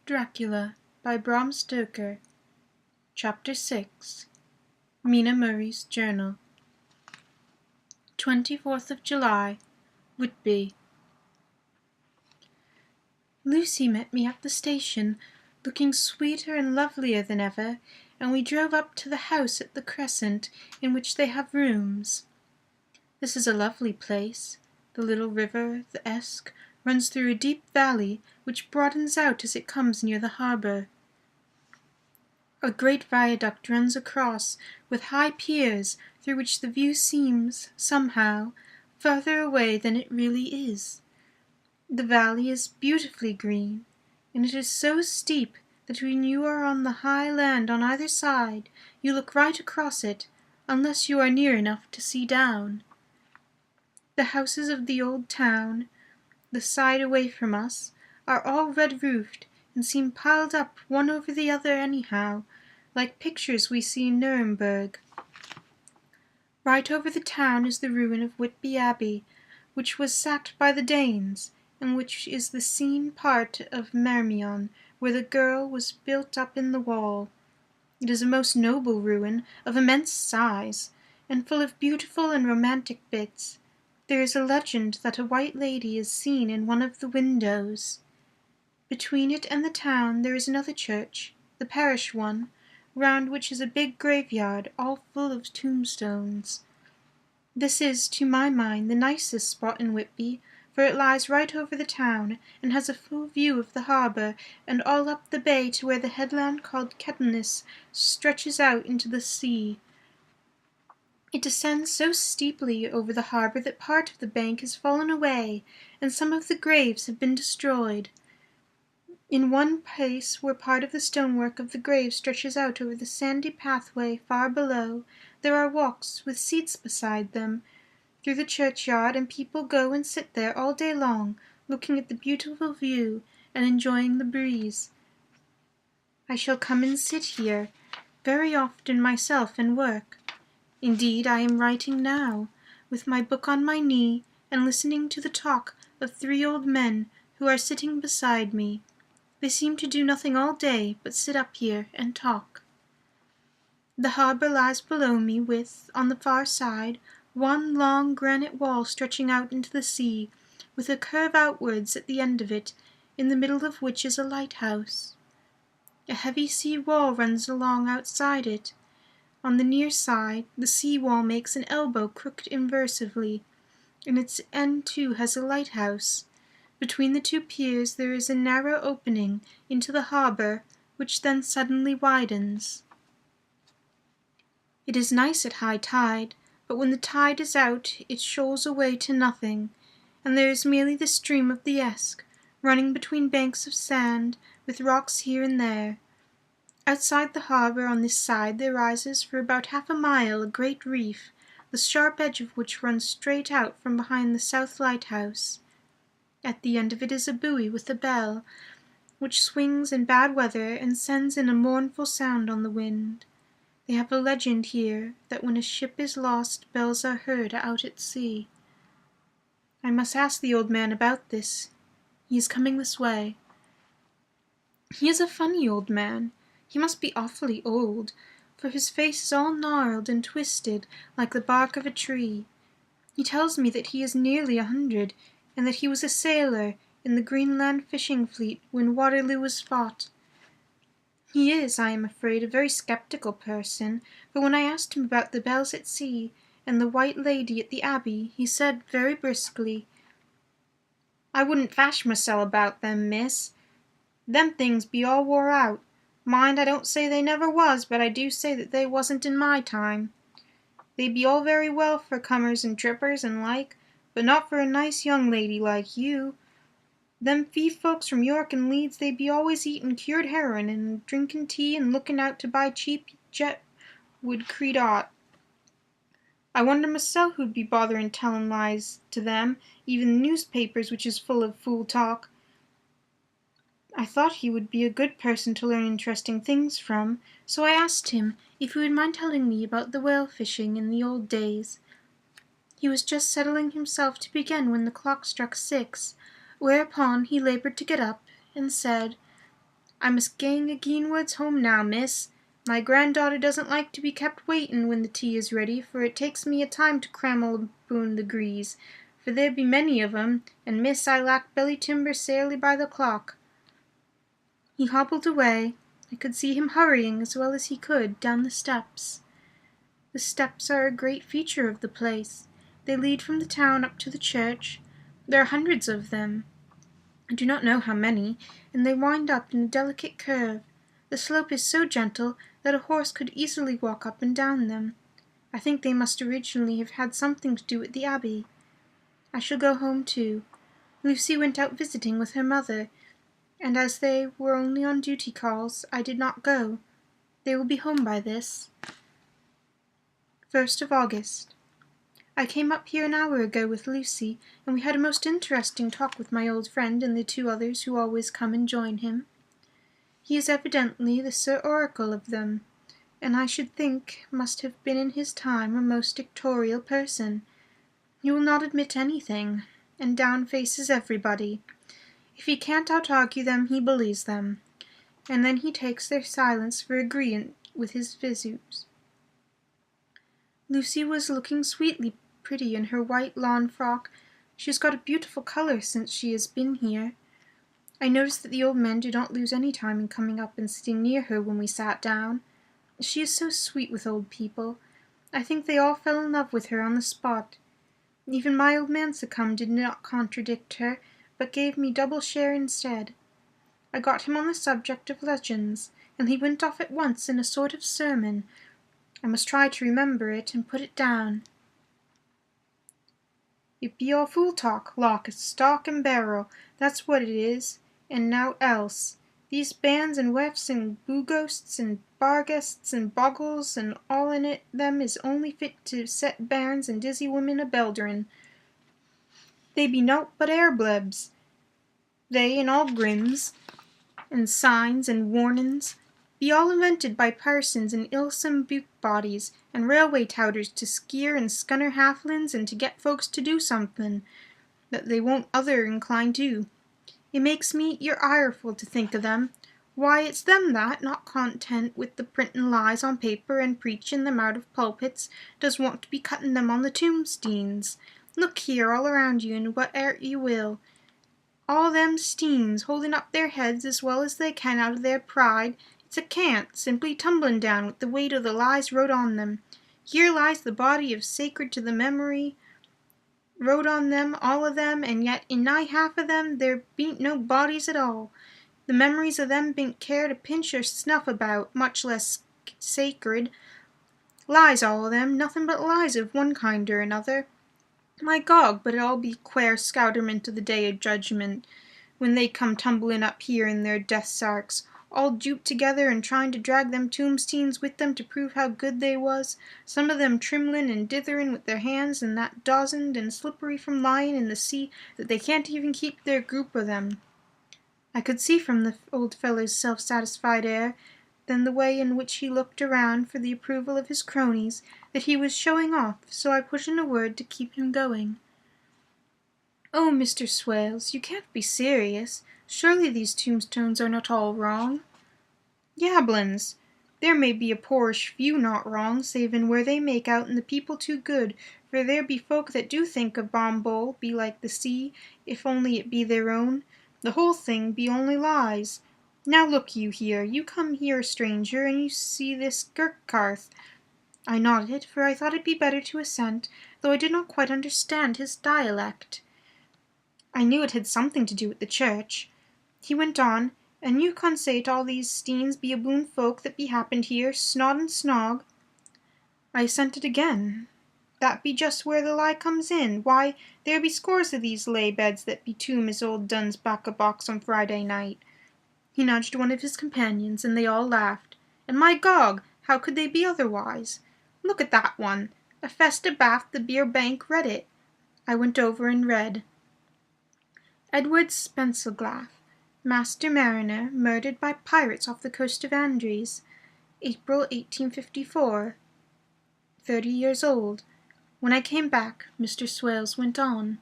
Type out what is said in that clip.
Dracula by Bram Stoker. Chapter 6. Mina Murray's Journal. 24th of July, Whitby. Lucy met me at the station, looking sweeter and lovelier than ever, and we drove up to the house at the Crescent, in which they have rooms. This is a lovely place. The little river, the Esk, runs through a deep valley, which broadens out as it comes near the harbour. A great viaduct runs across, with high piers, through which the view seems, somehow, farther away than it really is. The valley is beautifully green, and it is so steep that when you are on the high land on either side, you look right across it, unless you are near enough to see down. The houses of the old town, the side away from us, are all red-roofed, and seem piled up one over the other anyhow, like pictures we see in Nuremberg. Right over the town is the ruin of Whitby Abbey, which was sacked by the Danes, and which is the seen part of Marmion, where the girl was built up in the wall. It is a most noble ruin, of immense size, and full of beautiful and romantic bits. There is a legend that a white lady is seen in one of the windows. Between it and the town there is another church, the parish one, round which is a big graveyard, all full of tombstones. This is, to my mind, the nicest spot in Whitby, for it lies right over the town, and has a full view of the harbour, and all up the bay to where the headland called Ketteness stretches out into the sea. It descends so steeply over the harbour that part of the bank has fallen away, and some of the graves have been destroyed. In one place where part of the stonework of the grave stretches out over the sandy pathway far below, there are walks with seats beside them through the churchyard, and people go and sit there all day long, looking at the beautiful view and enjoying the breeze. I shall come and sit here very often myself and work. Indeed, I am writing now, with my book on my knee, and listening to the talk of 3 old men who are sitting beside me. They seem to do nothing all day but sit up here and talk. The harbour lies below me with, on the far side, one long granite wall stretching out into the sea, with a curve outwards at the end of it, in the middle of which is a lighthouse. A heavy sea wall runs along outside it. On the near side, the sea wall makes an elbow crooked inversely, and its end too has a lighthouse. Between the 2 piers there is a narrow opening into the harbour, which then suddenly widens. It is nice at high tide, but when the tide is out it shoals away to nothing, and there is merely the stream of the Esk, running between banks of sand, with rocks here and there. Outside the harbour on this side there rises for about half a mile a great reef, the sharp edge of which runs straight out from behind the south lighthouse. At the end of it is a buoy with a bell, which swings in bad weather and sends in a mournful sound on the wind. They have a legend here that when a ship is lost bells are heard out at sea. I must ask the old man about this. He is coming this way. He is a funny old man. He must be awfully old, for his face is all gnarled and twisted like the bark of a tree. He tells me that he is nearly 100, and that he was a sailor in the Greenland fishing fleet when Waterloo was fought. He is, I am afraid, a very sceptical person, for when I asked him about the bells at sea and the white lady at the Abbey, he said very briskly, "I wouldn't fash mysel' about them, miss. Them things be all wore out. Mind, I don't say they never was, but I do say that they wasn't in my time. They be all very well for comers and trippers and like, but not for a nice young lady like you. Them fee folks from York and Leeds, they be always eatin' cured herrin' and drinkin' tea and lookin' out to buy cheap jet wood creed aught. I wonder mysel' who'd be botherin' tellin' lies to them, even the newspapers, which is full of fool talk." I thought he would be a good person to learn interesting things from, so I asked him if he would mind telling me about the whale fishing in the old days. He was just settling himself to begin when the clock struck 6, whereupon he laboured to get up, and said, I must gang ageenwards home now, miss. My granddaughter doesn't like to be kept waitin' when the tea is ready, for it takes me a time to crammel aboon the grees, for there be many of 'em, and miss I lack belly timber sairly by the clock." He hobbled away. I could see him hurrying as well as he could down the steps. The steps are a great feature of the place. They lead from the town up to the church. There are hundreds of them. I do not know how many, and they wind up in a delicate curve. The slope is so gentle that a horse could easily walk up and down them. I think they must originally have had something to do with the abbey. I shall go home too. Lucy went out visiting with her mother, and as they were only on duty calls, I did not go. They will be home by this. 1st of August. I came up here an hour ago with Lucy, and we had a most interesting talk with my old friend and the 2 others who always come and join him. He is evidently the Sir Oracle of them, and I should think must have been in his time a most dictatorial person. He will not admit anything, and down-faces everybody. If he can't out-argue them, he believes them, and then he takes their silence for agreeant with his views. Lucy was looking sweetly pretty in her white lawn frock. She has got a beautiful color since she has been here. I noticed that the old men did not lose any time in coming up and sitting near her when we sat down. She is so sweet with old people. I think they all fell in love with her on the spot. Even my old man succumbed did not contradict her, but gave me double share instead. I got him on the subject of legends, and he went off at once in a sort of sermon. I must try to remember it and put it down. "It be all fool talk, lock, stock, and barrel, that's what it is, and nowt else. These banns and wefts and boogosts and barguests and bogles and all in it them is only fit to set bairns and dizzy women a-belderin'. They be nowt but airblebs, they and all grims, and signs and warnin's, be all invented by parsons and ilsome buke-bodies, and railway touters to skeer and scunner halflins and to get folks to do somethin' that they won't other inclined to. It makes me ear ireful to think of them. Why, it's them that, not content with the printin' lies on paper and preachin' them out of pulpits, does want to be cuttin' them on the tombsteens. Look here all around you and whate'er you will. All them steens holding up their heads as well as they can out of their pride. It's a cant, simply tumblin' down with the weight of the lies wrote on them. Here lies the body of sacred to the memory wrote on them, all of them, and yet in nigh half of them there bean't no bodies at all. The memories of them bean't cared a pinch or snuff about, much less sacred. Lies all of them, nothing but lies of one kind or another. My gog, but it'll be quare scouterment of the day of judgment, when they come tumblin' up here in their death sarks, all duped together and trying to drag them tombsteens with them to prove how good they was, some of them trimlin' and ditherin' with their hands and that dozened and slippery from lyin' in the sea that they can't even keep their group o' them. I could see from the old fellow's self-satisfied air, then the way in which he looked around for the approval of his cronies, that he was showing off, so I put in a word to keep him going. "Oh, Mr. Swales, you can't be serious. Surely these tombstones are not all wrong?" "Yablins! There may be a poorish few not wrong, savin' where they make out'n the people too good, for there be folk that do think a bomb-bowl be like the sea, if only it be their own. The whole thing be only lies. Now look you here, you come here a stranger, and you see this Gurkharth." I nodded, for I thought it be better to assent, though I did not quite understand his dialect. I knew it had something to do with the church. He went on, "And you consait all these steens be aboon folk that be happened here, snod and snog." I assented again. "That be just where the lie comes in. Why, there be scores of these lay-beds that be tomb as old Dunn's back-a-box on Friday night." He nudged one of his companions, and they all laughed. "And my gog, how could they be otherwise? Look at that one. A festa bath the beer bank read it." I went over and read. "Edward Spencelglaff, Master Mariner, murdered by pirates off the coast of Andries, April 1854. 30 years old." When I came back, Mr. Swales went on.